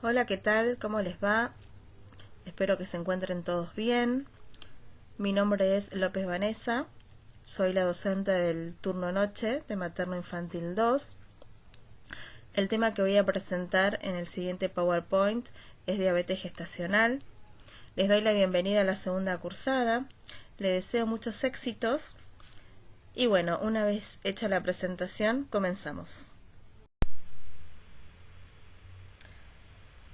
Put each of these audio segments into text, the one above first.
Hola, ¿qué tal? ¿Cómo les va? Espero que se encuentren todos bien. Mi nombre es López Vanessa. Soy la docente del turno noche de Materno Infantil 2. El tema que voy a presentar en el siguiente PowerPoint es diabetes gestacional. Les doy la bienvenida a la segunda cursada. Les deseo muchos éxitos. Y bueno, una vez hecha la presentación, comenzamos.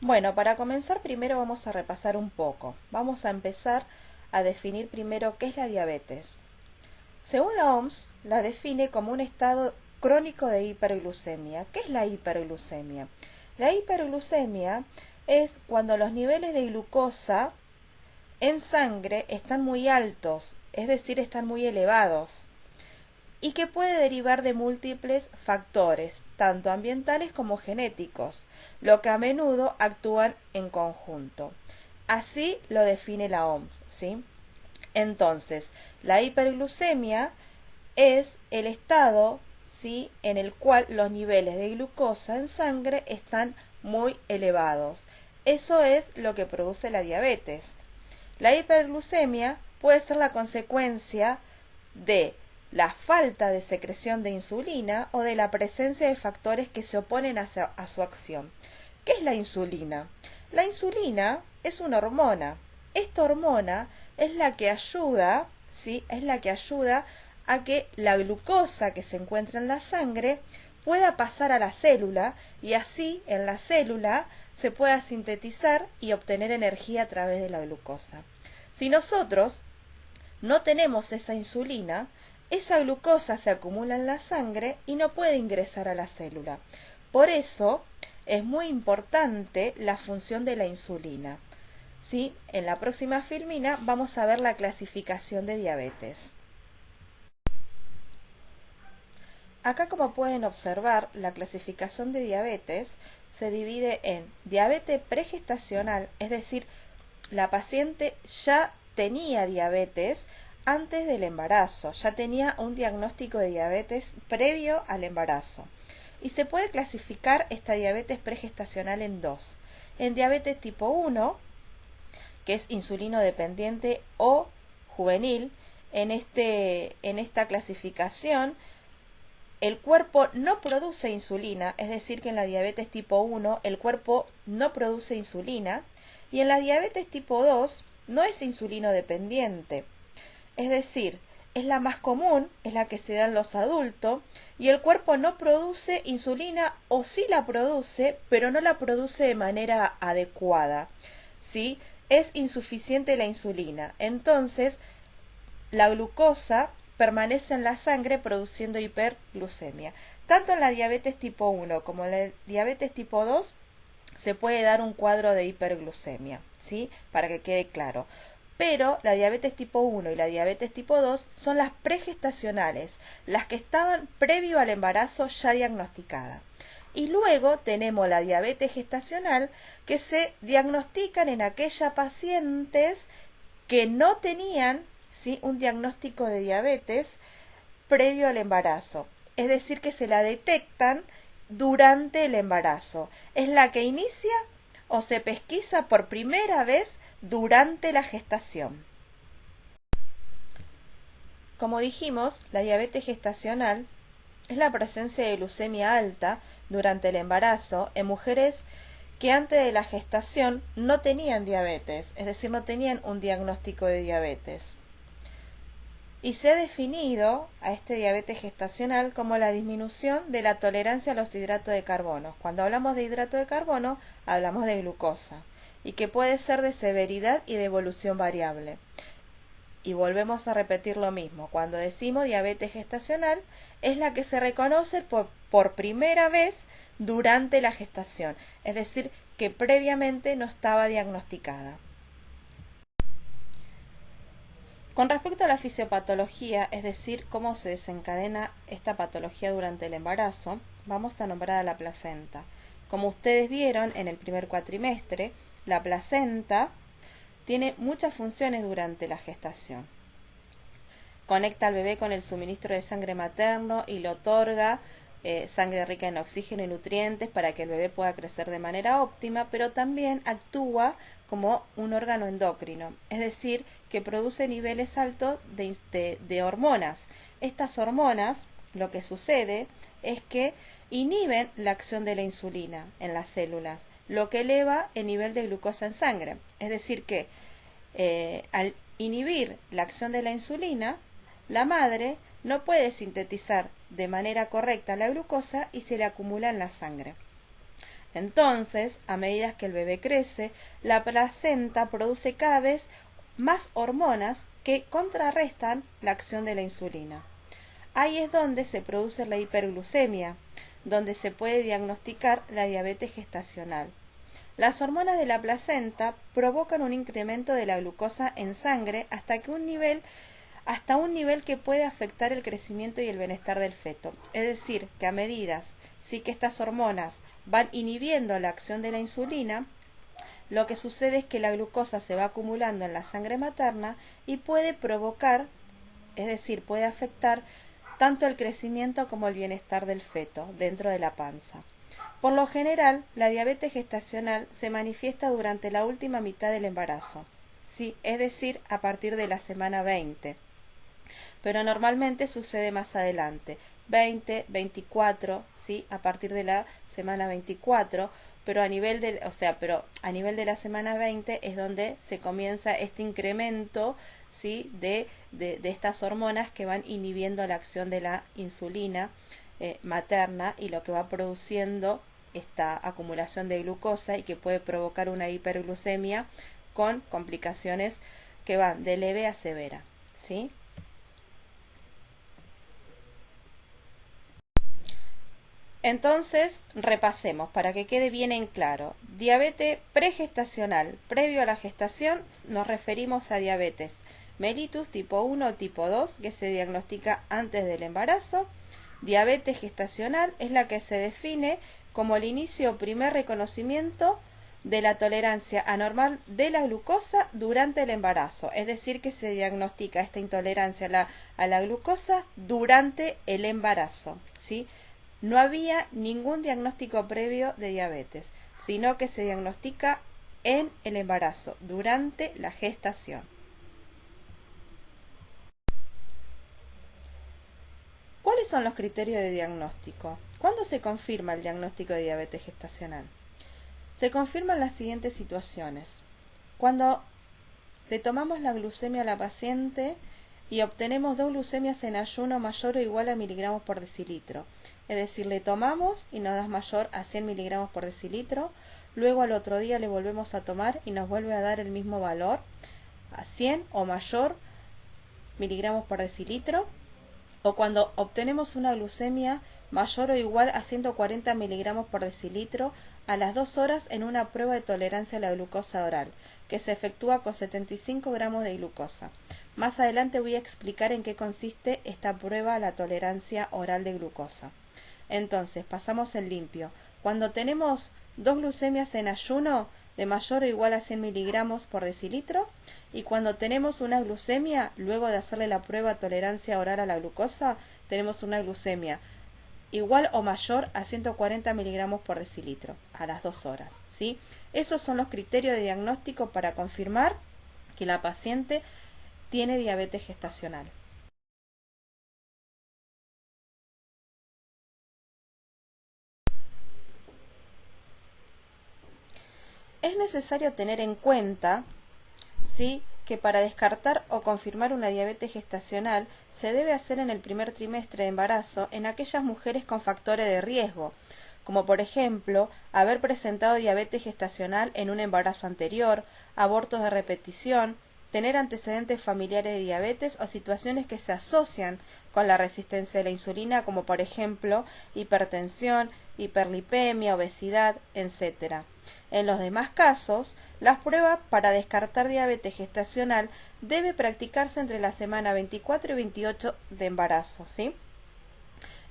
Bueno, para comenzar primero vamos a repasar un poco. Vamos a empezar a definir primero qué es la diabetes. Según la OMS, la define como un estado crónico de hiperglucemia. ¿Qué es la hiperglucemia? La hiperglucemia es cuando los niveles de glucosa en sangre están muy altos, es decir, están muy elevados, y que puede derivar de múltiples factores, tanto ambientales como genéticos, lo que a menudo actúan en conjunto. Así lo define la OMS, ¿sí? Entonces, la hiperglucemia es el estado, ¿sí?, en el cual los niveles de glucosa en sangre están muy elevados. Eso es lo que produce la diabetes. La hiperglucemia puede ser la consecuencia de la falta de secreción de insulina o de la presencia de factores que se oponen a su acción. ¿Qué es la insulina? La insulina es una hormona. Esta hormona es la que ayuda, ¿sí? Es la que ayuda a que la glucosa que se encuentra en la sangre pueda pasar a la célula y así en la célula se pueda sintetizar y obtener energía a través de la glucosa. Si nosotros no tenemos esa insulina, esa glucosa se acumula en la sangre y no puede ingresar a la célula. Por eso es muy importante la función de la insulina. ¿Sí? En la próxima filmina vamos a ver la clasificación de diabetes. Acá, como pueden observar, la clasificación de diabetes se divide en diabetes pregestacional, es decir, la paciente ya tenía diabetes antes del embarazo, ya tenía un diagnóstico de diabetes previo al embarazo. Y se puede clasificar esta diabetes pregestacional en dos. En diabetes tipo 1, que es insulino dependiente o juvenil. En esta clasificación el cuerpo no produce insulina, es decir, que en la diabetes tipo 1 el cuerpo no produce insulina, y en la diabetes tipo 2 no es insulino dependiente, es decir, es la más común, es la que se da en los adultos, y el cuerpo no produce insulina o sí la produce, pero no la produce de manera adecuada, ¿sí? Es insuficiente la insulina, entonces la glucosa permanece en la sangre produciendo hiperglucemia. Tanto en la diabetes tipo 1 como en la diabetes tipo 2 se puede dar un cuadro de hiperglucemia, ¿sí? Para que quede claro. Pero la diabetes tipo 1 y la diabetes tipo 2 son las pregestacionales, las que estaban previo al embarazo ya diagnosticadas. Y luego tenemos la diabetes gestacional, que se diagnostican en aquellas pacientes que no tenían, ¿sí?, un diagnóstico de diabetes previo al embarazo. Es decir, que se la detectan durante el embarazo. Es la que inicia o se pesquisa por primera vez durante la gestación. Como dijimos, la diabetes gestacional es la presencia de glucemia alta durante el embarazo en mujeres que antes de la gestación no tenían diabetes, es decir, no tenían un diagnóstico de diabetes. Y se ha definido a este diabetes gestacional como la disminución de la tolerancia a los hidratos de carbono. Cuando hablamos de hidrato de carbono, hablamos de glucosa, y que puede ser de severidad y de evolución variable. Y volvemos a repetir lo mismo. Cuando decimos diabetes gestacional, es la que se reconoce por primera vez durante la gestación, es decir, que previamente no estaba diagnosticada. Con respecto a la fisiopatología, es decir, cómo se desencadena esta patología durante el embarazo, vamos a nombrar a la placenta. Como ustedes vieron en el primer cuatrimestre, la placenta tiene muchas funciones durante la gestación. Conecta al bebé con el suministro de sangre materno y le otorga sangre rica en oxígeno y nutrientes para que el bebé pueda crecer de manera óptima, pero también actúa como un órgano endocrino, es decir, que produce niveles altos de hormonas. Estas hormonas, lo que sucede es que inhiben la acción de la insulina en las células, lo que eleva el nivel de glucosa en sangre. Es decir, que al inhibir la acción de la insulina, la madre no puede sintetizar de manera correcta la glucosa y se le acumula en la sangre. Entonces, a medida que el bebé crece, la placenta produce cada vez más hormonas que contrarrestan la acción de la insulina. Ahí es donde se produce la hiperglucemia, donde se puede diagnosticar la diabetes gestacional. Las hormonas de la placenta provocan un incremento de la glucosa en sangre hasta un nivel que puede afectar el crecimiento y el bienestar del feto. Es decir, que a medida que estas hormonas van inhibiendo la acción de la insulina, lo que sucede es que la glucosa se va acumulando en la sangre materna y puede provocar, es decir, puede afectar tanto el crecimiento como el bienestar del feto dentro de la panza. Por lo general, la diabetes gestacional se manifiesta durante la última mitad del embarazo, ¿sí? Es decir, a partir de la semana 20. Pero normalmente sucede más adelante, 20, 24, ¿sí? A partir de la semana 24, pero a nivel de la semana 20 es donde se comienza este incremento, ¿sí? de estas hormonas que van inhibiendo la acción de la insulina materna y lo que va produciendo esta acumulación de glucosa y que puede provocar una hiperglucemia con complicaciones que van de leve a severa, ¿sí? Entonces, repasemos para que quede bien en claro. Diabetes pregestacional. Previo a la gestación nos referimos a diabetes mellitus tipo 1 o tipo 2 que se diagnostica antes del embarazo. Diabetes gestacional es la que se define como el inicio o primer reconocimiento de la tolerancia anormal de la glucosa durante el embarazo, es decir, que se diagnostica esta intolerancia a la glucosa durante el embarazo, ¿sí? No había ningún diagnóstico previo de diabetes, sino que se diagnostica en el embarazo, durante la gestación. ¿Cuáles son los criterios de diagnóstico? ¿Cuándo se confirma el diagnóstico de diabetes gestacional? Se confirman las siguientes situaciones. Cuando le tomamos la glucemia a la paciente y obtenemos 2 glucemias en ayuno mayor o igual a miligramos por decilitro. Es decir, le tomamos y nos da mayor a 100 miligramos por decilitro, luego al otro día le volvemos a tomar y nos vuelve a dar el mismo valor, a 100 o mayor miligramos por decilitro, o cuando obtenemos una glucemia mayor o igual a 140 miligramos por decilitro a las 2 horas en una prueba de tolerancia a la glucosa oral, que se efectúa con 75 gramos de glucosa. Más adelante voy a explicar en qué consiste esta prueba a la tolerancia oral de glucosa. Entonces, pasamos en limpio. Cuando tenemos 2 glucemias en ayuno de mayor o igual a 100 miligramos por decilitro, y cuando tenemos una glucemia, luego de hacerle la prueba de tolerancia oral a la glucosa, tenemos una glucemia igual o mayor a 140 miligramos por decilitro a las 2 horas, ¿sí? Esos son los criterios de diagnóstico para confirmar que la paciente tiene diabetes gestacional. Es necesario tener en cuenta, ¿sí?, que para descartar o confirmar una diabetes gestacional se debe hacer en el primer trimestre de embarazo en aquellas mujeres con factores de riesgo, como por ejemplo haber presentado diabetes gestacional en un embarazo anterior, abortos de repetición, tener antecedentes familiares de diabetes o situaciones que se asocian con la resistencia a la insulina, como por ejemplo hipertensión, hiperlipemia, obesidad, etc. En los demás casos, las pruebas para descartar diabetes gestacional debe practicarse entre la semana 24 y 28 de embarazo, ¿sí?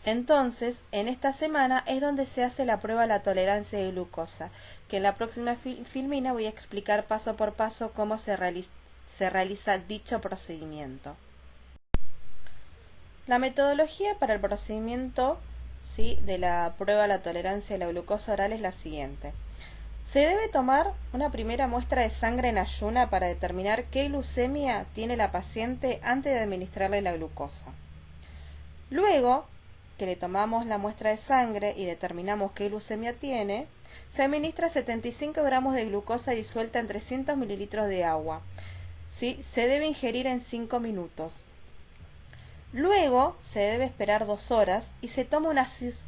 Entonces, en esta semana es donde se hace la prueba a la tolerancia de glucosa, que en la próxima filmina voy a explicar paso por paso cómo se realiza dicho procedimiento. La metodología para el procedimiento ¿sí?, de la prueba a la tolerancia a la glucosa oral es la siguiente. Se debe tomar una primera muestra de sangre en ayuna para determinar qué glucemia tiene la paciente antes de administrarle la glucosa. Luego que le tomamos la muestra de sangre y determinamos qué glucemia tiene, se administra 75 gramos de glucosa disuelta en 300 mililitros de agua. ¿Sí? Se debe ingerir en 5 minutos. Luego se debe esperar 2 horas y se toma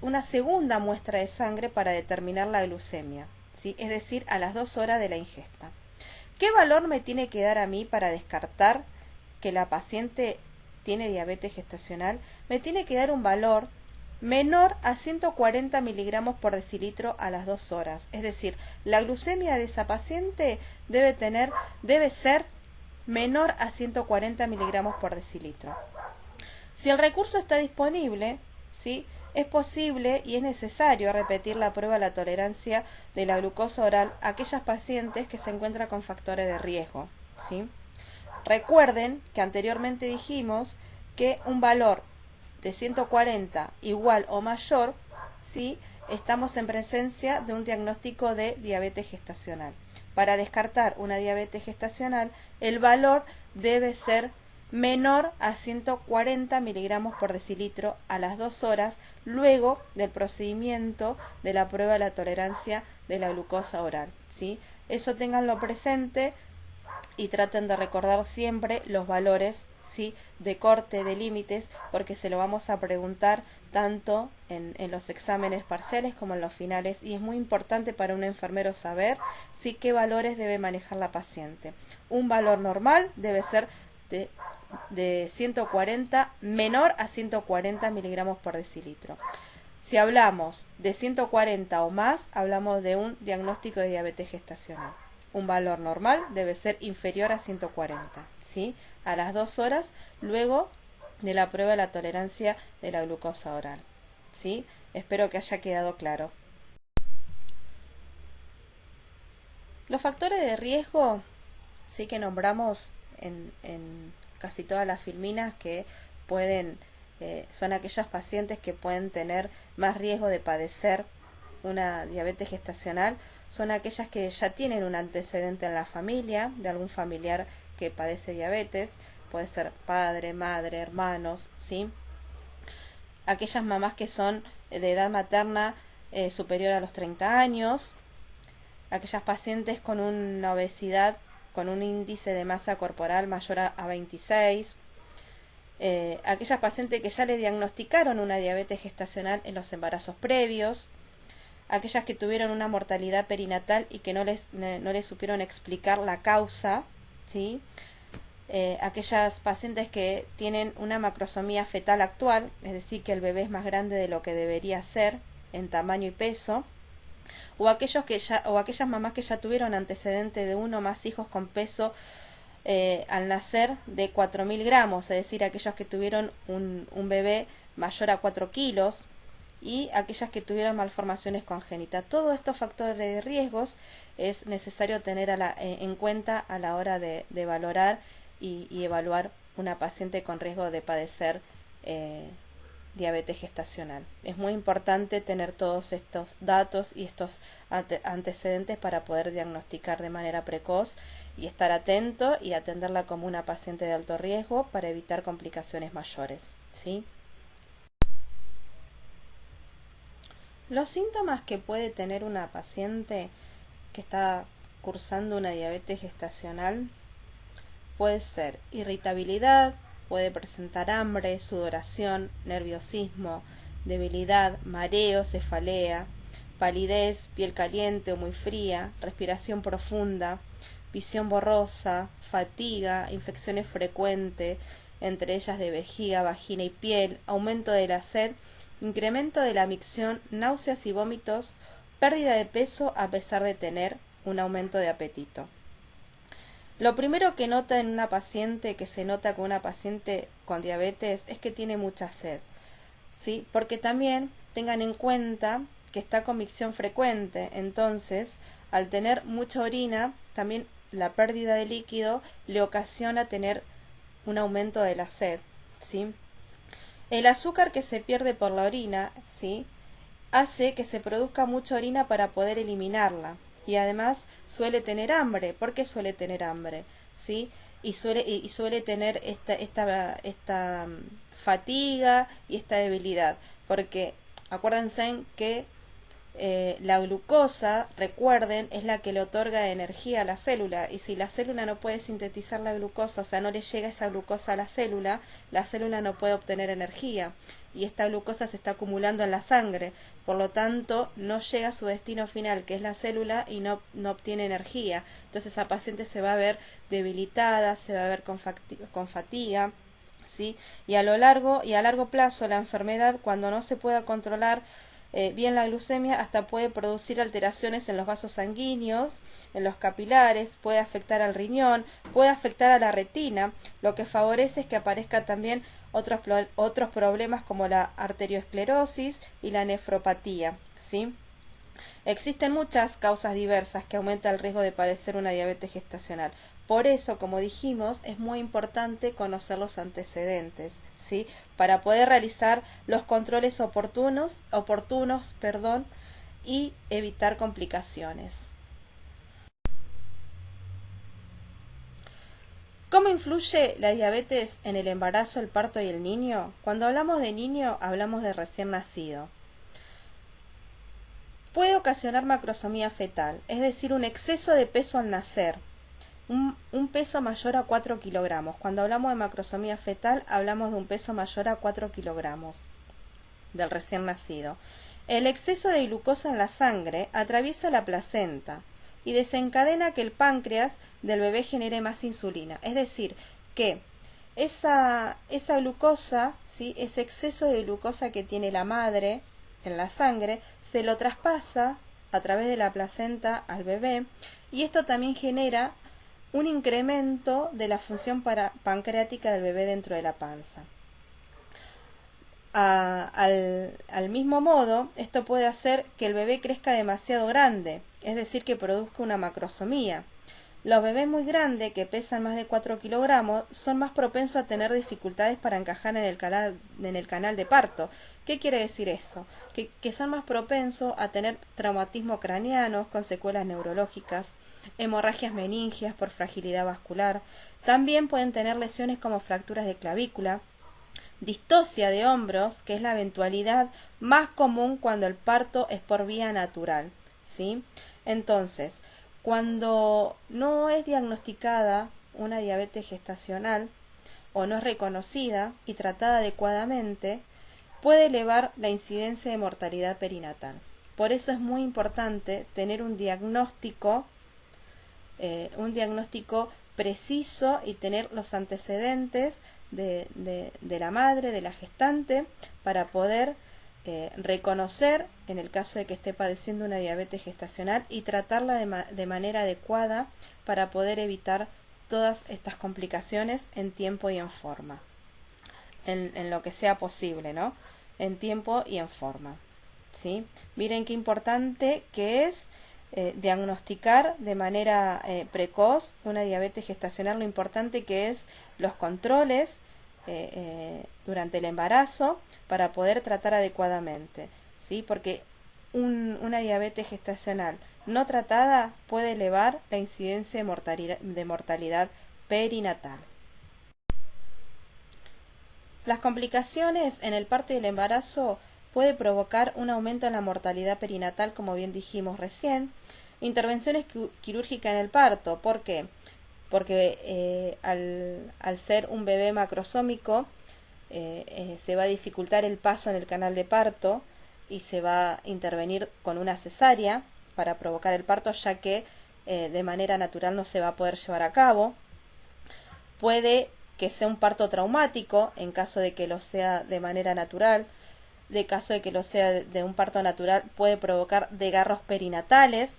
una segunda muestra de sangre para determinar la glucemia, ¿sí?, es decir, a las 2 horas de la ingesta. ¿Qué valor me tiene que dar a mí para descartar que la paciente tiene diabetes gestacional? Me tiene que dar un valor menor a 140 miligramos por decilitro a las 2 horas. Es decir, la glucemia de esa paciente debe ser menor a 140 miligramos por decilitro. Si el recurso está disponible, ¿sí?, es posible y es necesario repetir la prueba de la tolerancia de la glucosa oral a aquellas pacientes que se encuentran con factores de riesgo, ¿sí? Recuerden que anteriormente dijimos que un valor de 140 igual o mayor, ¿sí?, estamos en presencia de un diagnóstico de diabetes gestacional. Para descartar una diabetes gestacional, el valor debe ser menor a 140 miligramos por decilitro a las 2 horas luego del procedimiento de la prueba de la tolerancia de la glucosa oral, ¿sí? Eso ténganlo presente y traten de recordar siempre los valores, ¿sí?, de corte, de límites, porque se lo vamos a preguntar tanto en los exámenes parciales como en los finales, y es muy importante para un enfermero saber, ¿sí?, qué valores debe manejar la paciente. Un valor normal debe ser de 140, menor a 140 miligramos por decilitro. Si hablamos de 140 o más, hablamos de un diagnóstico de diabetes gestacional. Un valor normal debe ser inferior a 140, ¿sí?, a las 2 horas luego de la prueba de la tolerancia de la glucosa oral, ¿sí? Espero que haya quedado claro. Los factores de riesgo, sí, que nombramos en casi todas las filminas, que son aquellas pacientes que pueden tener más riesgo de padecer una diabetes gestacional, son aquellas que ya tienen un antecedente en la familia, de algún familiar que padece diabetes, puede ser padre, madre, hermanos, ¿sí? Aquellas mamás que son de edad materna superior a los 30 años, aquellas pacientes con una obesidad, con un índice de masa corporal mayor a 26, aquellas pacientes que ya le diagnosticaron una diabetes gestacional en los embarazos previos, aquellas que tuvieron una mortalidad perinatal y que no les supieron explicar la causa, ¿sí? Aquellas pacientes que tienen una macrosomía fetal actual, es decir, que el bebé es más grande de lo que debería ser en tamaño y peso, o aquellas mamás que ya tuvieron antecedente de uno o más hijos con peso al nacer de 4.000 gramos, es decir, aquellos que tuvieron un bebé mayor a 4 kilos, y aquellas que tuvieron malformaciones congénitas. Todos estos factores de riesgos es necesario tener en cuenta a la hora de valorar y evaluar una paciente con riesgo de padecer diabetes gestacional. Es muy importante tener todos estos datos y estos antecedentes para poder diagnosticar de manera precoz y estar atento y atenderla como una paciente de alto riesgo para evitar complicaciones mayores, ¿sí? Los síntomas que puede tener una paciente que está cursando una diabetes gestacional puede ser irritabilidad, puede presentar hambre, sudoración, nerviosismo, debilidad, mareo, cefalea, palidez, piel caliente o muy fría, respiración profunda, visión borrosa, fatiga, infecciones frecuentes, entre ellas de vejiga, vagina y piel, aumento de la sed, incremento de la micción, náuseas y vómitos, pérdida de peso a pesar de tener un aumento de apetito. Lo primero que nota en una paciente, que se nota con una paciente con diabetes, es que tiene mucha sed, ¿sí? Porque también tengan en cuenta que está con micción frecuente, entonces al tener mucha orina, también la pérdida de líquido le ocasiona tener un aumento de la sed, ¿sí? El azúcar que se pierde por la orina, ¿sí?, hace que se produzca mucha orina para poder eliminarla. Y además suele tener hambre. ¿Por qué suele tener hambre? ¿Sí? Y suele tener esta fatiga y esta debilidad. Porque acuérdense que la glucosa, recuerden, es la que le otorga energía a la célula, y si la célula no puede sintetizar la glucosa, o sea, no le llega esa glucosa a la célula no puede obtener energía, y esta glucosa se está acumulando en la sangre, por lo tanto no llega a su destino final, que es la célula, y no obtiene energía. Entonces esa paciente se va a ver debilitada, se va a ver con fatiga, ¿sí? Y a largo plazo la enfermedad, cuando no se pueda controlar bien la glucemia, hasta puede producir alteraciones en los vasos sanguíneos, en los capilares, puede afectar al riñón, puede afectar a la retina, lo que favorece es que aparezcan también otros problemas como la arteriosclerosis y la nefropatía, ¿sí? Existen muchas causas diversas que aumentan el riesgo de padecer una diabetes gestacional. Por eso, como dijimos, es muy importante conocer los antecedentes, ¿sí?, para poder realizar los controles oportunos, y evitar complicaciones. ¿Cómo influye la diabetes en el embarazo, el parto y el niño? Cuando hablamos de niño, hablamos de recién nacido. Puede ocasionar macrosomía fetal, es decir, un exceso de peso al nacer, un peso mayor a 4 kilogramos. Cuando hablamos de macrosomía fetal, hablamos de un peso mayor a 4 kilogramos del recién nacido. El exceso de glucosa en la sangre atraviesa la placenta y desencadena que el páncreas del bebé genere más insulina. Es decir, que esa glucosa, ¿sí?, ese exceso de glucosa que tiene la madre en la sangre, se lo traspasa a través de la placenta al bebé, y esto también genera un incremento de la función pancreática del bebé dentro de la panza. Al mismo modo, esto puede hacer que el bebé crezca demasiado grande, es decir, que produzca una macrosomía. Los bebés muy grandes, que pesan más de 4 kilogramos, son más propensos a tener dificultades para encajar en el canal de parto. ¿Qué quiere decir eso? Que son más propensos a tener traumatismo craneanos con secuelas neurológicas, hemorragias meningias por fragilidad vascular. También pueden tener lesiones como fracturas de clavícula, distocia de hombros, que es la eventualidad más común cuando el parto es por vía natural, ¿sí? Entonces, cuando no es diagnosticada una diabetes gestacional o no es reconocida y tratada adecuadamente, puede elevar la incidencia de mortalidad perinatal. Por eso es muy importante tener un diagnóstico preciso, y tener los antecedentes de la madre, de la gestante, para poder reconocer, en el caso de que esté padeciendo una diabetes gestacional, y tratarla de manera adecuada para poder evitar todas estas complicaciones en tiempo y en forma, en lo que sea posible, ¿no? En tiempo y en forma, ¿sí? Miren qué importante que es diagnosticar de manera precoz una diabetes gestacional, lo importante que es los controles durante el embarazo para poder tratar adecuadamente, ¿sí? Porque una diabetes gestacional no tratada puede elevar la incidencia de mortalidad perinatal. Las complicaciones en el parto y el embarazo puede provocar un aumento en la mortalidad perinatal, como bien dijimos recién. Intervenciones quirúrgicas en el parto. ¿Por qué? Porque al ser un bebé macrosómico, se va a dificultar el paso en el canal de parto y se va a intervenir con una cesárea para provocar el parto, ya que de manera natural no se va a poder llevar a cabo. Puede que sea un parto traumático en caso de que lo sea de manera natural. De caso de que lo sea de un parto natural, puede provocar desgarros perinatales,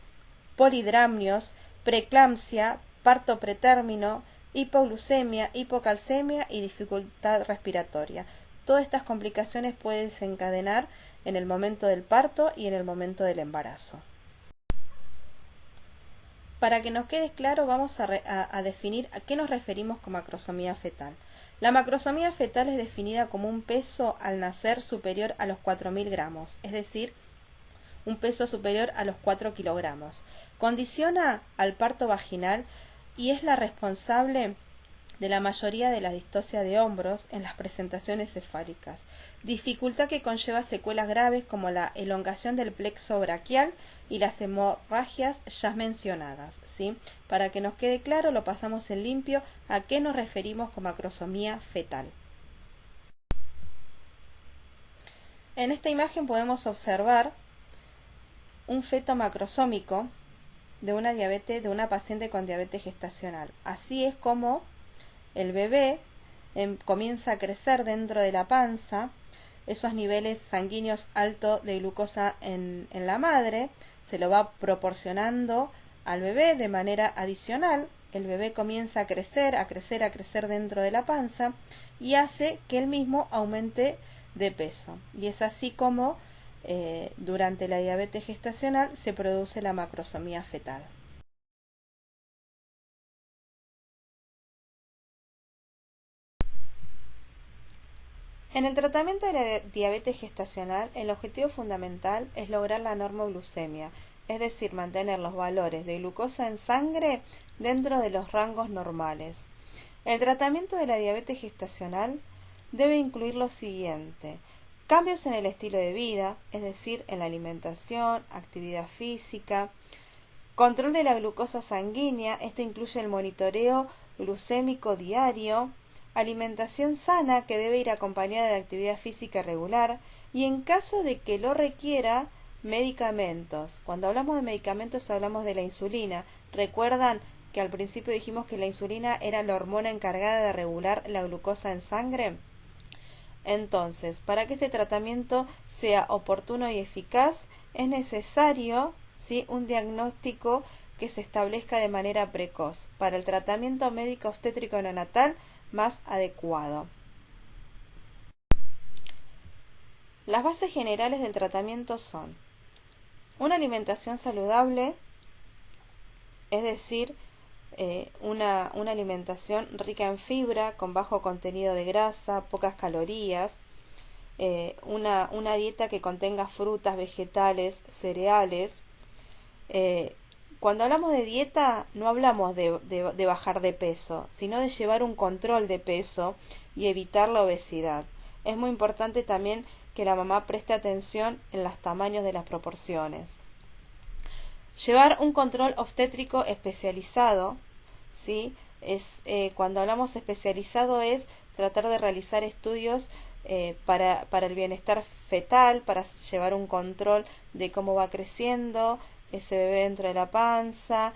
polidramnios, preeclampsia, parto pretérmino, hipoglucemia, hipocalcemia y dificultad respiratoria. Todas estas complicaciones pueden desencadenar en el momento del parto y en el momento del embarazo. para que nos quede claro, vamos a definir a qué nos referimos con macrosomía fetal. La macrosomía fetal es definida como un peso al nacer superior a los 4.000 gramos, es decir, un peso superior a los 4 kilogramos. Condiciona al parto vaginal y es la responsable de la mayoría de la distosia de hombros en las presentaciones cefálicas, dificultad que conlleva secuelas graves como la elongación del plexo braquial y las hemorragias ya mencionadas, ¿sí? Para que nos quede claro, lo pasamos en limpio a qué nos referimos con macrosomía fetal. En esta imagen podemos observar un feto macrosómico de una paciente con diabetes gestacional. Así es como el bebé comienza a crecer dentro de la panza, esos niveles sanguíneos altos de glucosa en la madre se lo va proporcionando al bebé de manera adicional. El bebé comienza a crecer, a crecer, a crecer dentro de la panza y hace que él mismo aumente de peso. Y es así como durante la diabetes gestacional se produce la macrosomía fetal. En el tratamiento de la diabetes gestacional, el objetivo fundamental es lograr la normoglucemia, es decir, mantener los valores de glucosa en sangre dentro de los rangos normales. El tratamiento de la diabetes gestacional debe incluir lo siguiente: cambios en el estilo de vida, es decir, en la alimentación, actividad física, control de la glucosa sanguínea, esto incluye el monitoreo glucémico diario, alimentación sana que debe ir acompañada de actividad física regular y en caso de que lo requiera, medicamentos. Cuando hablamos de medicamentos hablamos de la insulina. ¿Recuerdan que al principio dijimos que la insulina era la hormona encargada de regular la glucosa en sangre? Entonces, para que este tratamiento sea oportuno y eficaz, es necesario, ¿sí?, un diagnóstico que se establezca de manera precoz para el tratamiento médico obstétrico neonatal más adecuado. Las bases generales del tratamiento son una alimentación saludable, es decir, una alimentación rica en fibra, con bajo contenido de grasa, pocas calorías, una dieta que contenga frutas, vegetales, cereales. Cuando hablamos de dieta no hablamos de bajar de peso, sino de llevar un control de peso y evitar la obesidad. Es muy importante también que la mamá preste atención en los tamaños de las proporciones. Llevar un control obstétrico especializado, ¿sí? Cuando hablamos especializado es tratar de realizar estudios para el bienestar fetal, para llevar un control de cómo va creciendo ese bebé dentro de la panza,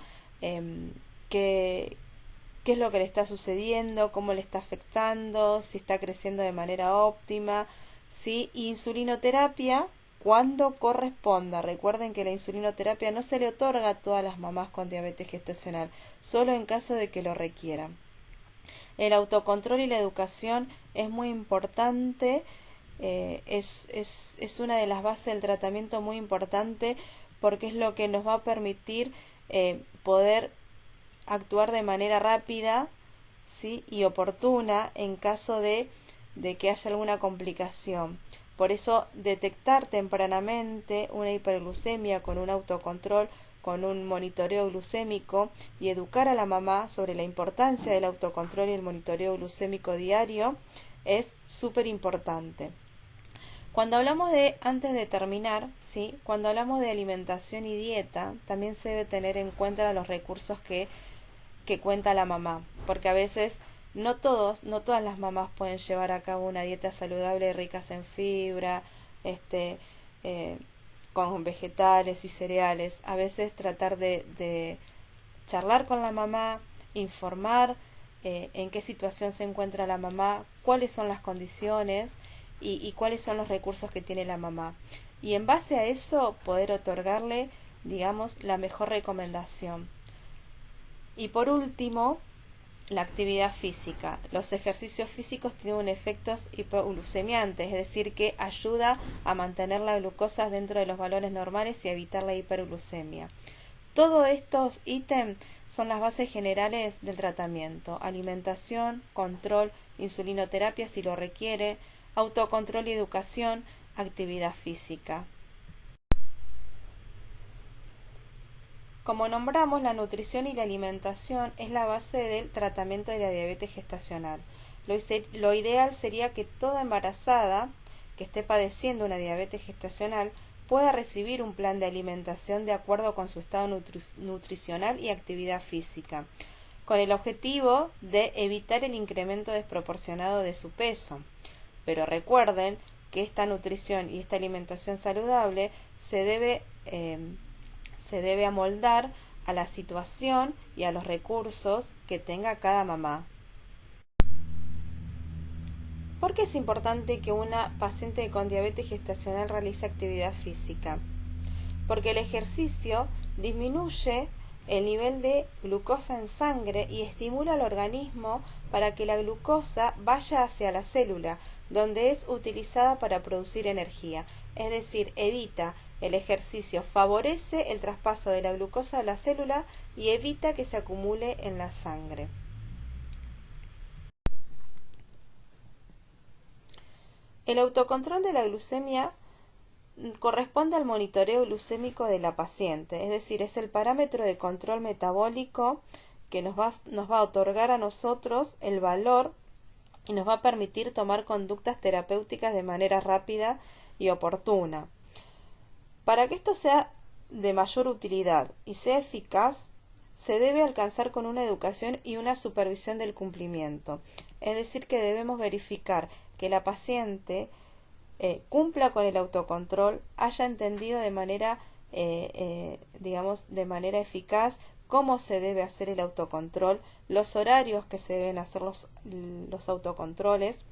qué es lo que le está sucediendo, cómo le está afectando, si está creciendo de manera óptima, ¿sí? Insulinoterapia cuando corresponda. Recuerden que la insulinoterapia no se le otorga a todas las mamás con diabetes gestacional, solo en caso de que lo requieran. El autocontrol y la educación es muy importante, es una de las bases del tratamiento muy importante porque es lo que nos va a permitir poder actuar de manera rápida, ¿sí?, y oportuna en caso de que haya alguna complicación. Por eso, detectar tempranamente una hiperglucemia con un autocontrol, con un monitoreo glucémico y educar a la mamá sobre la importancia del autocontrol y el monitoreo glucémico diario es súper importante. Cuando hablamos antes de terminar, ¿sí?, cuando hablamos de alimentación y dieta, también se debe tener en cuenta los recursos que cuenta la mamá, porque a veces no todas las mamás pueden llevar a cabo una dieta saludable ricas en fibra, con vegetales y cereales. A veces tratar de charlar con la mamá, informar en qué situación se encuentra la mamá, cuáles son las condiciones y cuáles son los recursos que tiene la mamá. Y en base a eso poder otorgarle, digamos, la mejor recomendación. Y por último, la actividad física. Los ejercicios físicos tienen efectos hipoglucemiantes, es decir, que ayuda a mantener la glucosa dentro de los valores normales y a evitar la hiperglucemia. Todos estos ítems son las bases generales del tratamiento: alimentación, control, insulinoterapia si lo requiere, autocontrol y educación, actividad física. Como nombramos, la nutrición y la alimentación es la base del tratamiento de la diabetes gestacional. Lo ideal sería que toda embarazada que esté padeciendo una diabetes gestacional pueda recibir un plan de alimentación de acuerdo con su estado nutricional y actividad física, con el objetivo de evitar el incremento desproporcionado de su peso. Pero recuerden que esta nutrición y esta alimentación saludable se debe amoldar a la situación y a los recursos que tenga cada mamá. ¿Por qué es importante que una paciente con diabetes gestacional realice actividad física? Porque el ejercicio disminuye el nivel de glucosa en sangre y estimula al organismo para que la glucosa vaya hacia la célula, donde es utilizada para producir energía. Es decir, el ejercicio favorece el traspaso de la glucosa a la célula y evita que se acumule en la sangre. El autocontrol de la glucemia corresponde al monitoreo glucémico de la paciente, es decir, es el parámetro de control metabólico que nos va a otorgar a nosotros el valor y nos va a permitir tomar conductas terapéuticas de manera rápida y oportuna. Para que esto sea de mayor utilidad y sea eficaz, se debe alcanzar con una educación y una supervisión del cumplimiento. Es decir, que debemos verificar que la paciente cumpla con el autocontrol, haya entendido de manera, de manera eficaz cómo se debe hacer el autocontrol, los horarios que se deben hacer los autocontroles,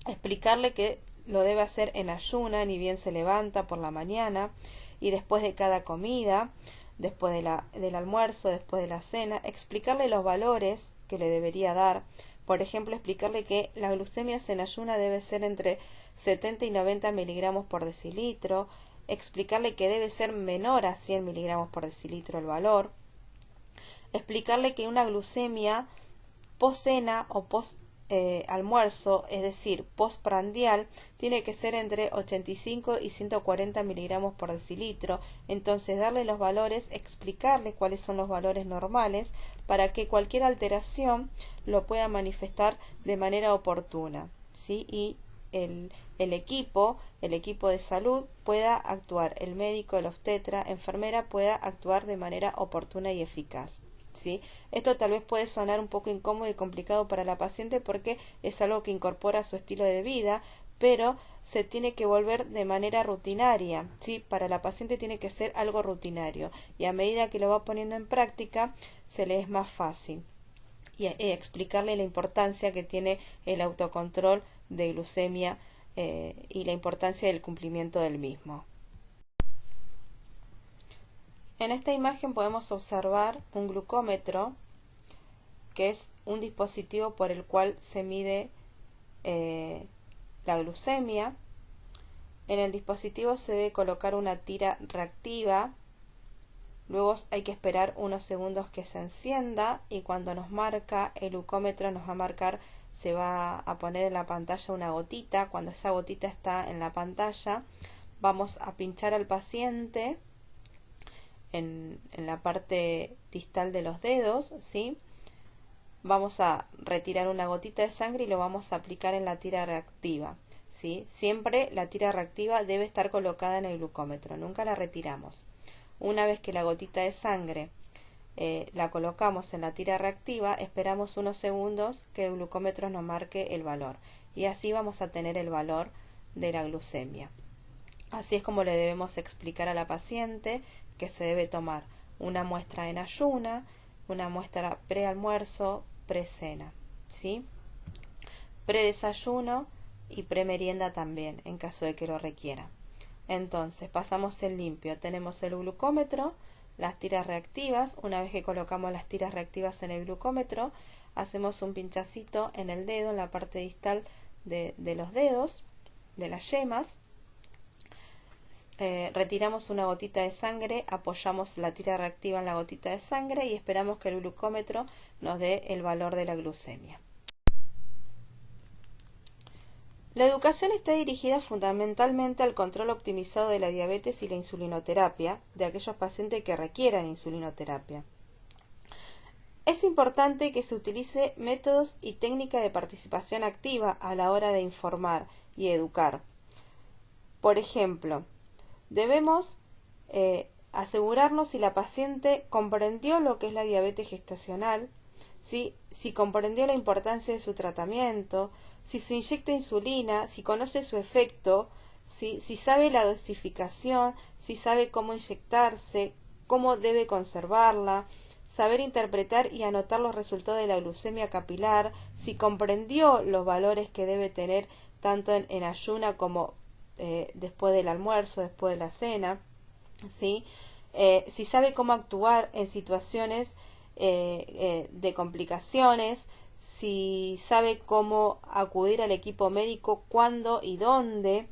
explicarle que lo debe hacer en ayuna, ni bien se levanta por la mañana y después de cada comida, después del almuerzo, después de la cena, explicarle los valores que le debería dar. Por ejemplo, explicarle que la glucemia en ayuna debe ser entre 70 y 90 miligramos por decilitro, explicarle que debe ser menor a 100 miligramos por decilitro el valor, explicarle que una glucemia post-cena o post-almuerzo, es decir, postprandial, tiene que ser entre 85 y 140 miligramos por decilitro. Entonces, darle los valores, explicarle cuáles son los valores normales para que cualquier alteración lo pueda manifestar de manera oportuna, ¿sí? Y el equipo de salud pueda actuar, el médico, el obstetra, enfermera pueda actuar de manera oportuna y eficaz. ¿Sí? Esto tal vez puede sonar un poco incómodo y complicado para la paciente porque es algo que incorpora a su estilo de vida, pero se tiene que volver de manera rutinaria, ¿sí? Para la paciente tiene que ser algo rutinario y a medida que lo va poniendo en práctica se le es más fácil y explicarle la importancia que tiene el autocontrol de glucemia y la importancia del cumplimiento del mismo. En esta imagen podemos observar un glucómetro, que es un dispositivo por el cual se mide la glucemia. En el dispositivo se debe colocar una tira reactiva, luego hay que esperar unos segundos que se encienda y cuando nos marca el glucómetro nos va a marcar, se va a poner en la pantalla una gotita. Cuando esa gotita está en la pantalla vamos a pinchar al paciente en la parte distal de los dedos, ¿sí? Vamos a retirar una gotita de sangre y lo vamos a aplicar en la tira reactiva, ¿sí? Siempre la tira reactiva debe estar colocada en el glucómetro, nunca la retiramos. Una vez que la gotita de sangre la colocamos en la tira reactiva, esperamos unos segundos que el glucómetro nos marque el valor y así vamos a tener el valor de la glucemia. Así es como le debemos explicar a la paciente que se debe tomar una muestra en ayuna, una muestra prealmuerzo, precena, ¿sí? Predesayuno y premerienda también, en caso de que lo requiera. Entonces, pasamos en limpio. Tenemos el glucómetro, las tiras reactivas. Una vez que colocamos las tiras reactivas en el glucómetro, hacemos un pinchacito en el dedo, en la parte distal de los dedos, de las yemas. Retiramos una gotita de sangre, apoyamos la tira reactiva en la gotita de sangre y esperamos que el glucómetro nos dé el valor de la glucemia. La educación está dirigida fundamentalmente al control optimizado de la diabetes y la insulinoterapia de aquellos pacientes que requieran insulinoterapia. Es importante que se utilice métodos y técnicas de participación activa a la hora de informar y educar. Por ejemplo, debemos asegurarnos si la paciente comprendió lo que es la diabetes gestacional, si comprendió la importancia de su tratamiento, si se inyecta insulina, si conoce su efecto, si sabe la dosificación, si sabe cómo inyectarse, cómo debe conservarla, saber interpretar y anotar los resultados de la glucemia capilar, si comprendió los valores que debe tener tanto en ayuna como después del almuerzo, después de la cena, ¿sí? Si sabe cómo actuar en situaciones de complicaciones, si sabe cómo acudir al equipo médico, cuándo y dónde,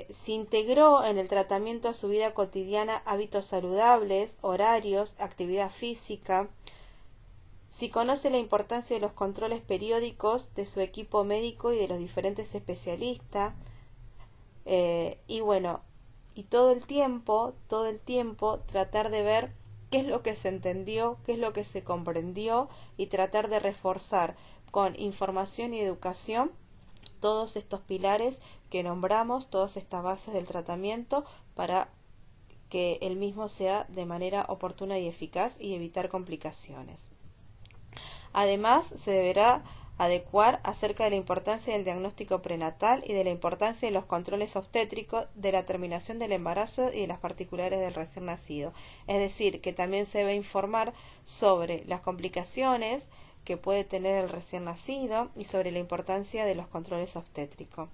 si integró en el tratamiento a su vida cotidiana hábitos saludables, horarios, actividad física, si conoce la importancia de los controles periódicos de su equipo médico y de los diferentes especialistas, y bueno, y todo el tiempo tratar de ver qué es lo que se entendió, qué es lo que se comprendió y tratar de reforzar con información y educación todos estos pilares que nombramos, todas estas bases del tratamiento para que el mismo sea de manera oportuna y eficaz y evitar complicaciones. Además, se deberá adecuar acerca de la importancia del diagnóstico prenatal y de la importancia de los controles obstétricos, de la terminación del embarazo y de las particulares del recién nacido. Es decir, que también se debe informar sobre las complicaciones que puede tener el recién nacido y sobre la importancia de los controles obstétricos.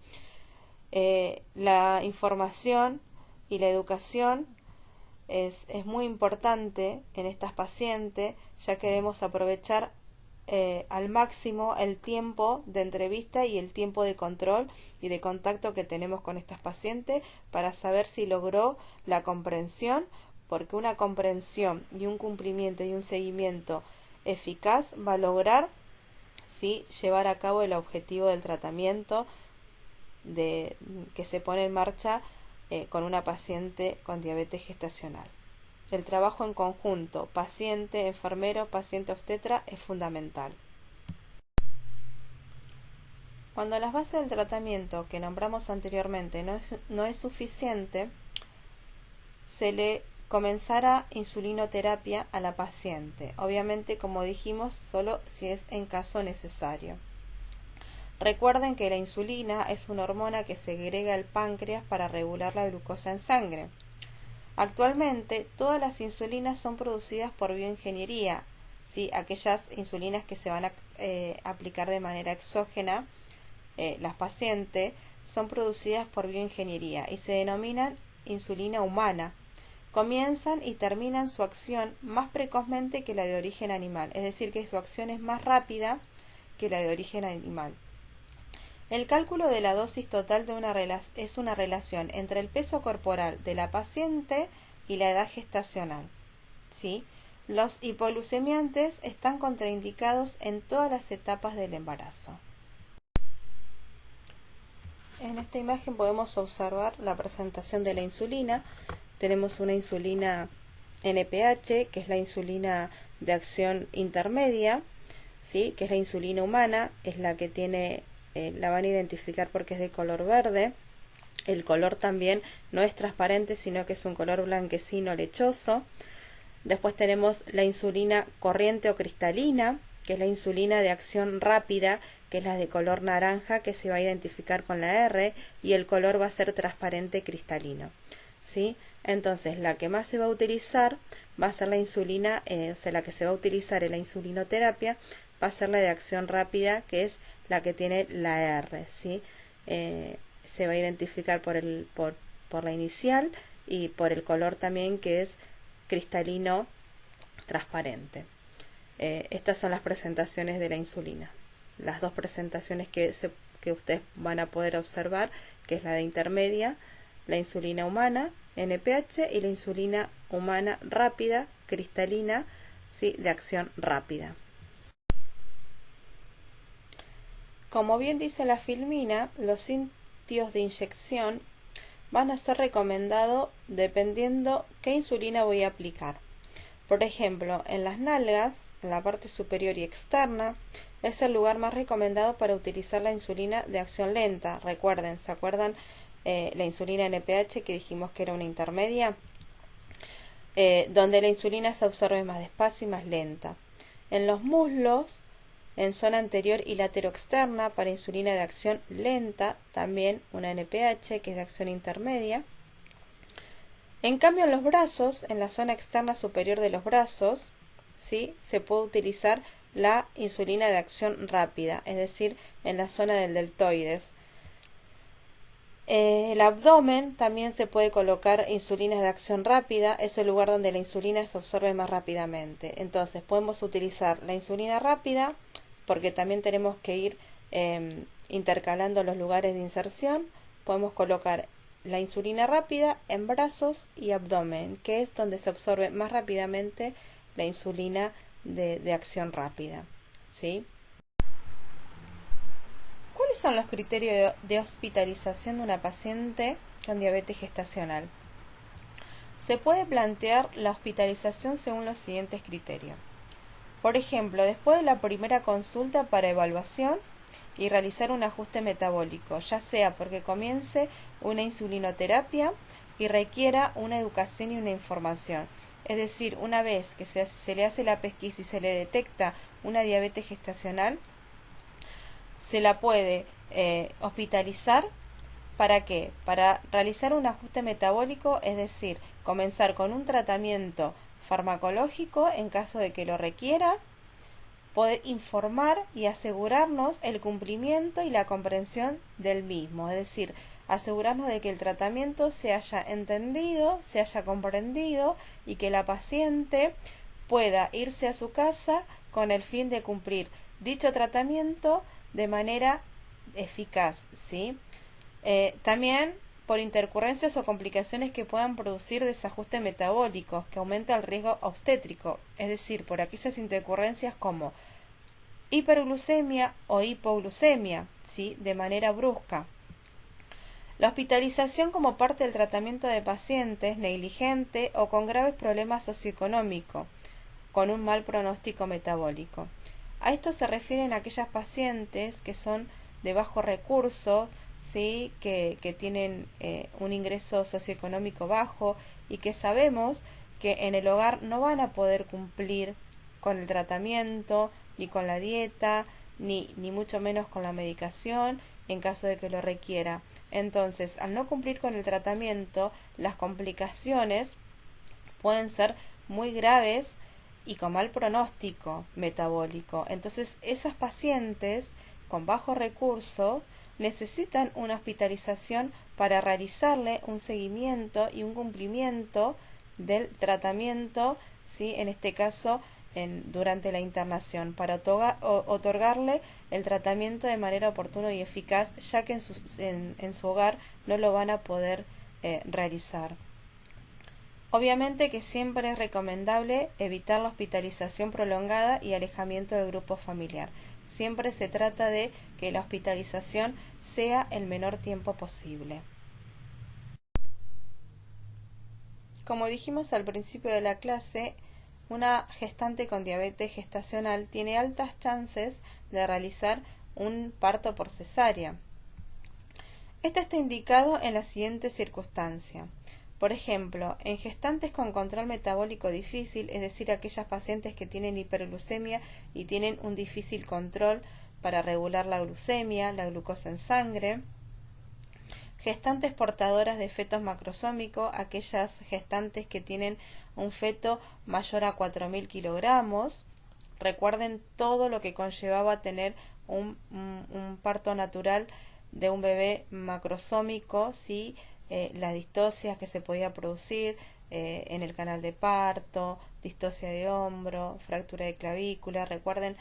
La información y la educación es muy importante en estas pacientes, ya que debemos aprovechar al máximo el tiempo de entrevista y el tiempo de control y de contacto que tenemos con estas pacientes para saber si logró la comprensión, porque una comprensión y un cumplimiento y un seguimiento eficaz va a lograr llevar a cabo el objetivo del tratamiento que se pone en marcha con una paciente con diabetes gestacional. El trabajo en conjunto, paciente, enfermero, paciente obstetra, es fundamental. Cuando las bases del tratamiento que nombramos anteriormente no es suficiente, se le comenzará insulinoterapia a la paciente. Obviamente, como dijimos, solo si es en caso necesario. Recuerden que la insulina es una hormona que segrega el páncreas para regular la glucosa en sangre. Actualmente, todas las insulinas son producidas por bioingeniería, ¿sí? Aquellas insulinas que se van a aplicar de manera exógena, las pacientes, son producidas por bioingeniería y se denominan insulina humana. Comienzan y terminan su acción más precozmente que la de origen animal, es decir, que su acción es más rápida que la de origen animal. El cálculo de la dosis total es una relación entre el peso corporal de la paciente y la edad gestacional, ¿sí? Los hipoglucemiantes están contraindicados en todas las etapas del embarazo. En esta imagen podemos observar la presentación de la insulina. Tenemos una insulina NPH, que es la insulina de acción intermedia, ¿sí? Que es la insulina humana, es la que tiene la van a identificar porque es de color verde. El color también no es transparente, sino que es un color blanquecino lechoso. Después tenemos la insulina corriente o cristalina, que es la insulina de acción rápida, que es la de color naranja, que se va a identificar con la R, y el color va a ser transparente cristalino, ¿sí? Entonces, la que más se va a utilizar va a ser la insulina, la que se va a utilizar en la insulinoterapia va a ser la de acción rápida, que es la que tiene la R, ¿sí? Se va a identificar por la inicial y por el color también, que es cristalino transparente. Estas son las presentaciones de la insulina. Las dos presentaciones que ustedes van a poder observar, que es la de intermedia la insulina humana, NPH, y la insulina humana rápida, cristalina, ¿sí? De acción rápida. Como bien dice la filmina, los sitios de inyección van a ser recomendados dependiendo qué insulina voy a aplicar. Por ejemplo, en las nalgas, en la parte superior y externa, es el lugar más recomendado para utilizar la insulina de acción lenta. Recuerden, ¿se acuerdan la insulina NPH que dijimos que era una intermedia? Donde la insulina se absorbe más despacio y más lenta. En los muslos, en zona anterior y lateroexterna, para insulina de acción lenta, también una NPH que es de acción intermedia. En cambio, en los brazos, en la zona externa superior de los brazos, ¿sí? Se puede utilizar la insulina de acción rápida, es decir, en la zona del deltoides. El abdomen también se puede colocar insulinas de acción rápida, es el lugar donde la insulina se absorbe más rápidamente. Entonces podemos utilizar la insulina rápida porque también tenemos que ir intercalando los lugares de inserción. Podemos colocar la insulina rápida en brazos y abdomen, que es donde se absorbe más rápidamente la insulina de acción rápida, ¿sí? ¿Cuáles son los criterios de hospitalización de una paciente con diabetes gestacional? Se puede plantear la hospitalización según los siguientes criterios. Por ejemplo, después de la primera consulta para evaluación y realizar un ajuste metabólico, ya sea porque comience una insulinoterapia y requiera una educación y una información. Es decir, una vez que se le hace la pesquisa y se le detecta una diabetes gestacional, se la puede hospitalizar. ¿Para qué? Para realizar un ajuste metabólico, es decir, comenzar con un tratamiento farmacológico en caso de que lo requiera, poder informar y asegurarnos el cumplimiento y la comprensión del mismo, es decir, asegurarnos de que el tratamiento se haya entendido, se haya comprendido y que la paciente pueda irse a su casa con el fin de cumplir dicho tratamiento de manera eficaz, ¿sí? También por intercurrencias o complicaciones que puedan producir desajustes metabólicos que aumenta el riesgo obstétrico, es decir, por aquellas intercurrencias como hiperglucemia o hipoglucemia, ¿sí? De manera brusca. La hospitalización como parte del tratamiento de pacientes negligente o con graves problemas socioeconómicos, con un mal pronóstico metabólico. A esto se refieren aquellas pacientes que son de bajo recurso, ¿sí? que tienen un ingreso socioeconómico bajo y que sabemos que en el hogar no van a poder cumplir con el tratamiento, ni con la dieta, ni mucho menos con la medicación en caso de que lo requiera. Entonces, al no cumplir con el tratamiento, las complicaciones pueden ser muy graves y con mal pronóstico metabólico. Entonces, esas pacientes con bajo recurso necesitan una hospitalización para realizarle un seguimiento y un cumplimiento del tratamiento, ¿sí? En este caso durante la internación, para otorgarle el tratamiento de manera oportuna y eficaz, ya que en su hogar no lo van a poder realizar. Obviamente que siempre es recomendable evitar la hospitalización prolongada y alejamiento del grupo familiar. Siempre se trata de que la hospitalización sea el menor tiempo posible. Como dijimos al principio de la clase, una gestante con diabetes gestacional tiene altas chances de realizar un parto por cesárea. Este está indicado en la siguiente circunstancia. Por ejemplo, en gestantes con control metabólico difícil, es decir, aquellas pacientes que tienen hiperglucemia y tienen un difícil control para regular la glucemia, la glucosa en sangre. Gestantes portadoras de fetos macrosómicos, aquellas gestantes que tienen un feto mayor a 4.000 kilogramos. Recuerden todo lo que conllevaba tener un parto natural de un bebé macrosómico, ¿sí? Las distocias que se podía producir en el canal de parto, distocia de hombro, fractura de clavícula. Recuerden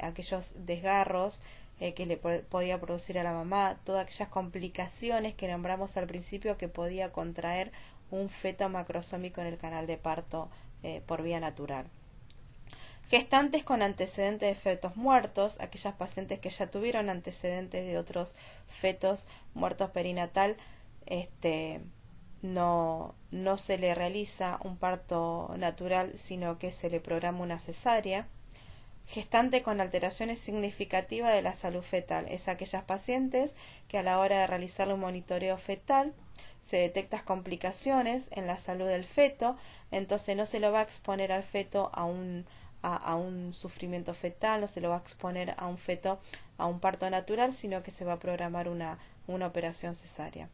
aquellos desgarros que le podía producir a la mamá, todas aquellas complicaciones que nombramos al principio que podía contraer un feto macrosómico en el canal de parto por vía natural. Gestantes con antecedentes de fetos muertos, aquellas pacientes que ya tuvieron antecedentes de otros fetos muertos perinatal, no se le realiza un parto natural, sino que se le programa una cesárea. Gestante con alteraciones significativas de la salud fetal, es aquellas pacientes que a la hora de realizar un monitoreo fetal se detectan complicaciones en la salud del feto, entonces no se lo va a exponer al feto a un sufrimiento fetal, no se lo va a exponer a un feto a un parto natural, sino que se va a programar una operación cesárea.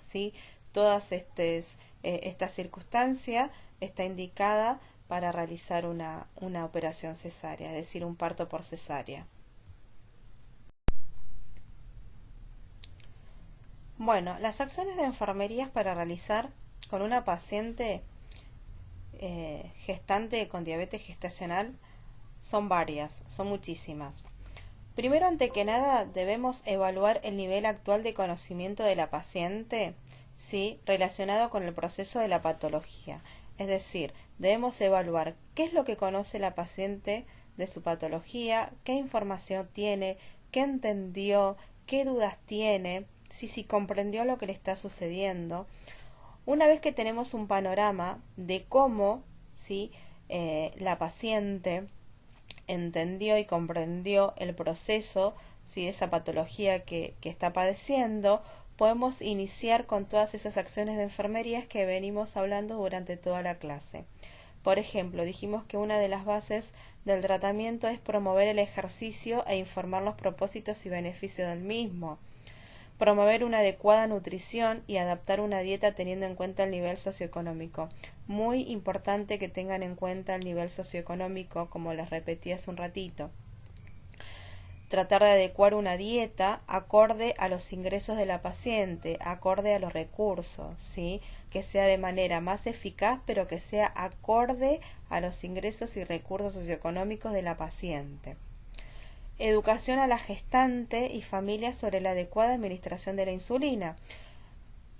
¿Sí? Todas esta circunstancia está indicada para realizar una operación cesárea, es decir, un parto por cesárea. Bueno, las acciones de enfermería para realizar con una paciente gestante con diabetes gestacional son varias, son muchísimas. Primero, ante que nada, debemos evaluar el nivel actual de conocimiento de la paciente, ¿sí?, relacionado con el proceso de la patología. Es decir, debemos evaluar qué es lo que conoce la paciente de su patología, qué información tiene, qué entendió, qué dudas tiene, si comprendió lo que le está sucediendo. Una vez que tenemos un panorama de cómo, ¿sí?, la paciente entendió y comprendió el proceso, ¿sí?, de esa patología que está padeciendo, podemos iniciar con todas esas acciones de enfermería que venimos hablando durante toda la clase. Por ejemplo, dijimos que una de las bases del tratamiento es promover el ejercicio e informar los propósitos y beneficios del mismo. Promover una adecuada nutrición y adaptar una dieta teniendo en cuenta el nivel socioeconómico. Muy importante que tengan en cuenta el nivel socioeconómico, como les repetí hace un ratito. Tratar de adecuar una dieta acorde a los ingresos de la paciente, acorde a los recursos, ¿sí?, que sea de manera más eficaz, pero que sea acorde a los ingresos y recursos socioeconómicos de la paciente. Educación a la gestante y familia sobre la adecuada administración de la insulina.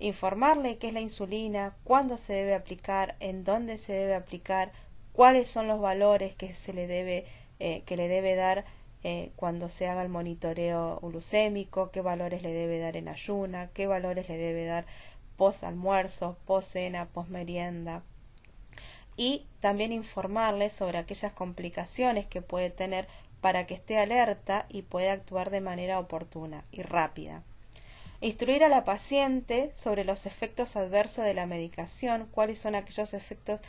Informarle qué es la insulina, cuándo se debe aplicar, en dónde se debe aplicar, cuáles son los valores que le debe dar cuando se haga el monitoreo glucémico, qué valores le debe dar en ayuna, qué valores le debe dar post almuerzo, post cena, post merienda. Y también informarle sobre aquellas complicaciones que puede tener para que esté alerta y pueda actuar de manera oportuna y rápida. Instruir a la paciente sobre los efectos adversos de la medicación, cuáles son aquellos efectos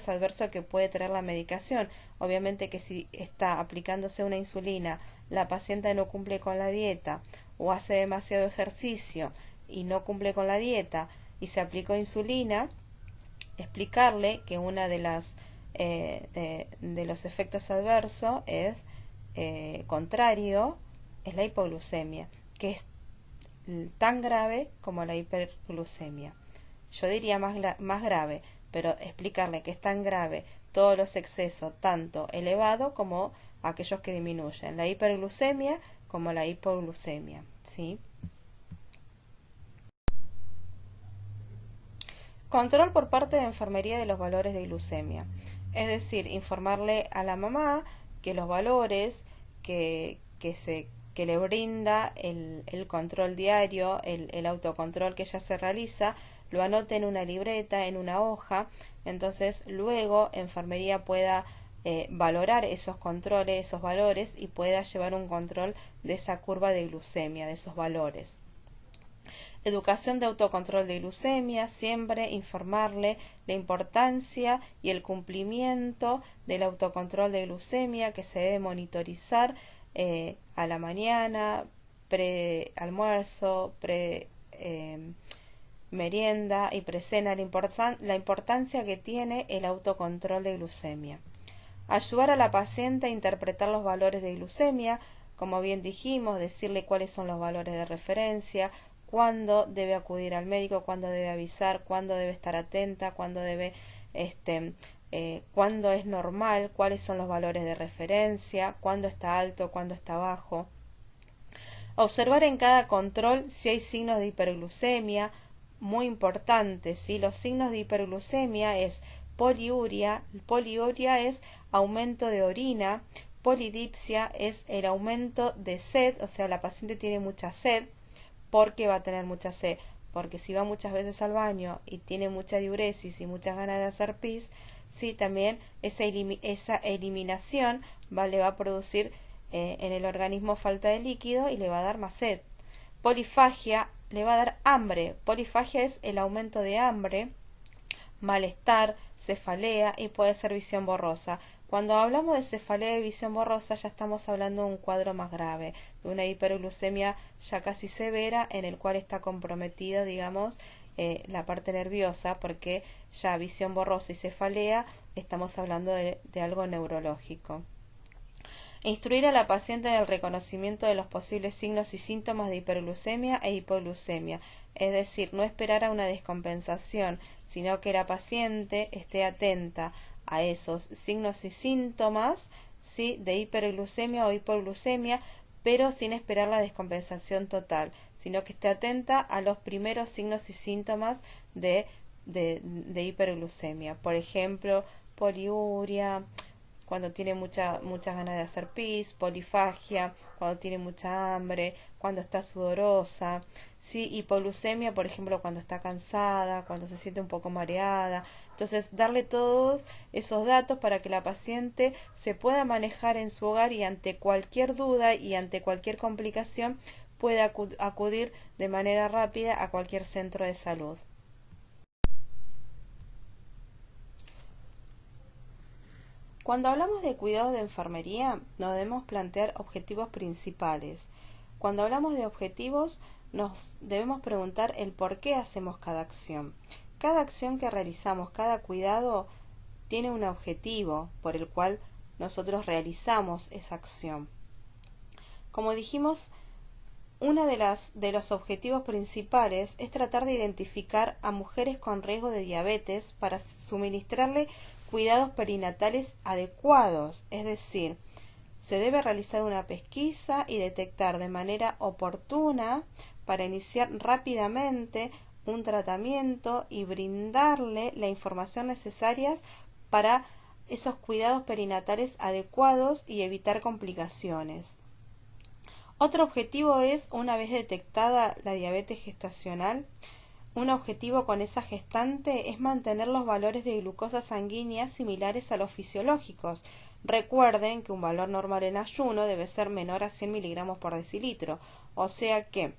adversos que puede tener la medicación. Obviamente que si está aplicándose una insulina, la paciente no cumple con la dieta o hace demasiado ejercicio y no cumple con la dieta y se aplicó insulina, explicarle que una de los efectos adversos es contrario, es la hipoglucemia, que es tan grave como la hiperglucemia. Yo diría más grave, pero explicarle que es tan grave todos los excesos, tanto elevado como aquellos que disminuyen, la hiperglucemia como la hipoglucemia, ¿sí? Control por parte de enfermería de los valores de glucemia. Es decir, informarle a la mamá que los valores que le brinda el control diario, el autocontrol que ella se realiza, lo anote en una libreta, en una hoja, entonces luego enfermería pueda valorar esos controles, esos valores y pueda llevar un control de esa curva de glucemia, de esos valores. Educación de autocontrol de glucemia, siempre informarle la importancia y el cumplimiento del autocontrol de glucemia que se debe monitorizar a la mañana, pre-almuerzo, merienda y precena, la importancia que tiene el autocontrol de glucemia. Ayudar a la paciente a interpretar los valores de glucemia, como bien dijimos, decirle cuáles son los valores de referencia, cuándo debe acudir al médico, cuándo debe avisar, cuándo debe estar atenta, cuándo cuándo es normal, cuáles son los valores de referencia, cuándo está alto, cuándo está bajo. Observar en cada control si hay signos de hiperglucemia, muy importante, ¿sí? Los signos de hiperglucemia es poliuria, poliuria es aumento de orina, polidipsia es el aumento de sed, o sea, la paciente tiene mucha sed. ¿Por qué va a tener mucha sed? Porque si va muchas veces al baño y tiene mucha diuresis y muchas ganas de hacer pis, sí, también esa eliminación le va a producir en el organismo falta de líquido y le va a dar más sed. Polifagia le va a dar hambre. Polifagia es el aumento de hambre, malestar, cefalea y puede ser visión borrosa. Cuando hablamos de cefalea y visión borrosa ya estamos hablando de un cuadro más grave, de una hiperglucemia ya casi severa en el cual está comprometida, digamos, la parte nerviosa, porque ya visión borrosa y cefalea estamos hablando de algo neurológico. Instruir a la paciente en el reconocimiento de los posibles signos y síntomas de hiperglucemia e hipoglucemia, es decir, no esperar a una descompensación, sino que la paciente esté atenta a esos signos y síntomas, ¿sí?, de hiperglucemia o hipoglucemia, pero sin esperar la descompensación total, sino que esté atenta a los primeros signos y síntomas de hiperglucemia. Por ejemplo, poliuria, cuando tiene muchas ganas de hacer pis, polifagia, cuando tiene mucha hambre, cuando está sudorosa, sí, hipoglucemia, por ejemplo, cuando está cansada, cuando se siente un poco mareada. Entonces, darle todos esos datos para que la paciente se pueda manejar en su hogar y ante cualquier duda y ante cualquier complicación pueda acudir de manera rápida a cualquier centro de salud. Cuando hablamos de cuidado de enfermería, nos debemos plantear objetivos principales. Cuando hablamos de objetivos, nos debemos preguntar el por qué hacemos cada acción. Cada acción que realizamos, cada cuidado, tiene un objetivo por el cual nosotros realizamos esa acción. Como dijimos, uno de los objetivos principales es tratar de identificar a mujeres con riesgo de diabetes para suministrarle cuidados perinatales adecuados, es decir, se debe realizar una pesquisa y detectar de manera oportuna para iniciar rápidamente un tratamiento y brindarle la información necesaria para esos cuidados perinatales adecuados y evitar complicaciones. Otro objetivo es, una vez detectada la diabetes gestacional, un objetivo con esa gestante es mantener los valores de glucosa sanguínea similares a los fisiológicos. Recuerden que un valor normal en ayuno debe ser menor a 100 miligramos por decilitro, o sea que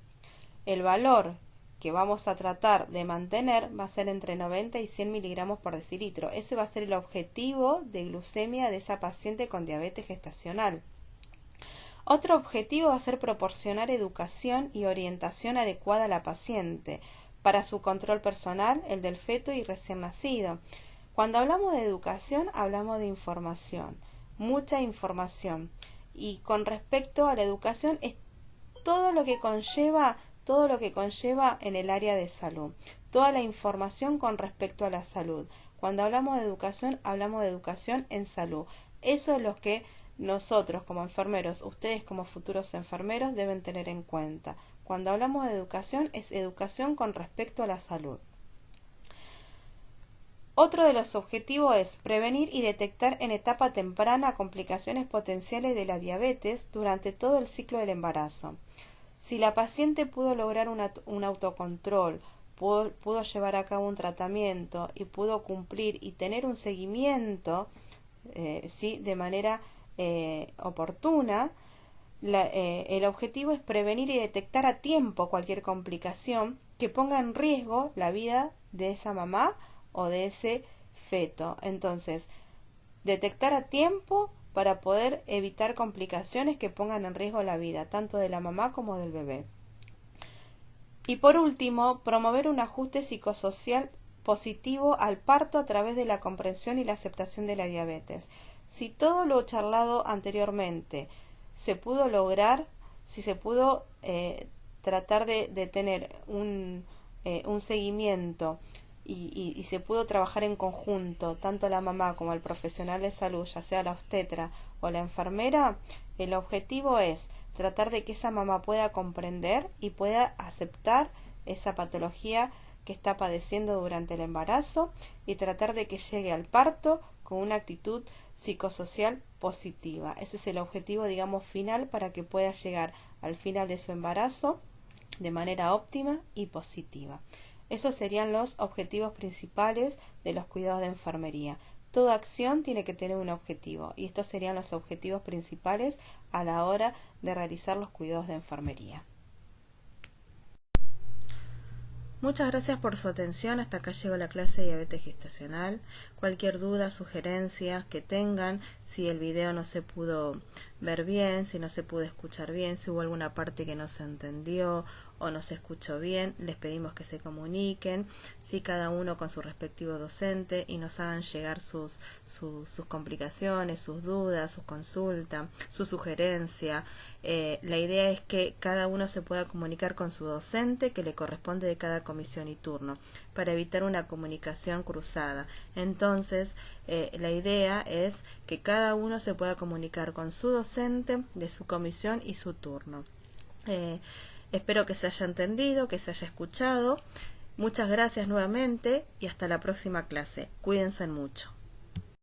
el valor que vamos a tratar de mantener va a ser entre 90 y 100 miligramos por decilitro. Ese va a ser el objetivo de glucemia de esa paciente con diabetes gestacional. Otro objetivo va a ser proporcionar educación y orientación adecuada a la paciente para su control personal, el del feto y recién nacido. Cuando hablamos de educación, hablamos de información, mucha información. Y con respecto a la educación, es todo lo que conlleva en el área de salud, toda la información con respecto a la salud. Cuando hablamos de educación en salud. Eso es lo que nosotros como enfermeros, ustedes como futuros enfermeros deben tener en cuenta. Cuando hablamos de educación, es educación con respecto a la salud. Otro de los objetivos es prevenir y detectar en etapa temprana complicaciones potenciales de la diabetes durante todo el ciclo del embarazo. Si la paciente pudo lograr un autocontrol, pudo llevar a cabo un tratamiento y pudo cumplir y tener un seguimiento ¿sí?, de manera oportuna, el objetivo es prevenir y detectar a tiempo cualquier complicación que ponga en riesgo la vida de esa mamá o de ese feto. Entonces, detectar a tiempo para poder evitar complicaciones que pongan en riesgo la vida, tanto de la mamá como del bebé. Y por último, promover un ajuste psicosocial positivo al parto a través de la comprensión y la aceptación de la diabetes. Si todo lo charlado anteriormente se pudo lograr, si se pudo tratar de tener un seguimiento y se pudo trabajar en conjunto, tanto la mamá como el profesional de salud, ya sea la obstetra o la enfermera, el objetivo es tratar de que esa mamá pueda comprender y pueda aceptar esa patología que está padeciendo durante el embarazo y tratar de que llegue al parto con una actitud psicosocial positiva. Ese es el objetivo, digamos, final para que pueda llegar al final de su embarazo de manera óptima y positiva. Esos serían los objetivos principales de los cuidados de enfermería. Toda acción tiene que tener un objetivo y estos serían los objetivos principales a la hora de realizar los cuidados de enfermería. Muchas gracias por su atención. Hasta acá llegó la clase de diabetes gestacional. Cualquier duda, sugerencias que tengan, si el video no se pudo ver bien, si no se pudo escuchar bien, si hubo alguna parte que no se entendió o no se escuchó bien, les pedimos que se comuniquen, si cada uno con su respectivo docente y nos hagan llegar sus complicaciones, sus dudas, sus consultas, su sugerencia. La idea es que cada uno se pueda comunicar con su docente que le corresponde de cada comisión y turno para evitar una comunicación cruzada. Entonces, la idea es que cada uno se pueda comunicar con su docente de su comisión y su turno. Espero que se haya entendido, que se haya escuchado. Muchas gracias nuevamente y hasta la próxima clase. Cuídense mucho.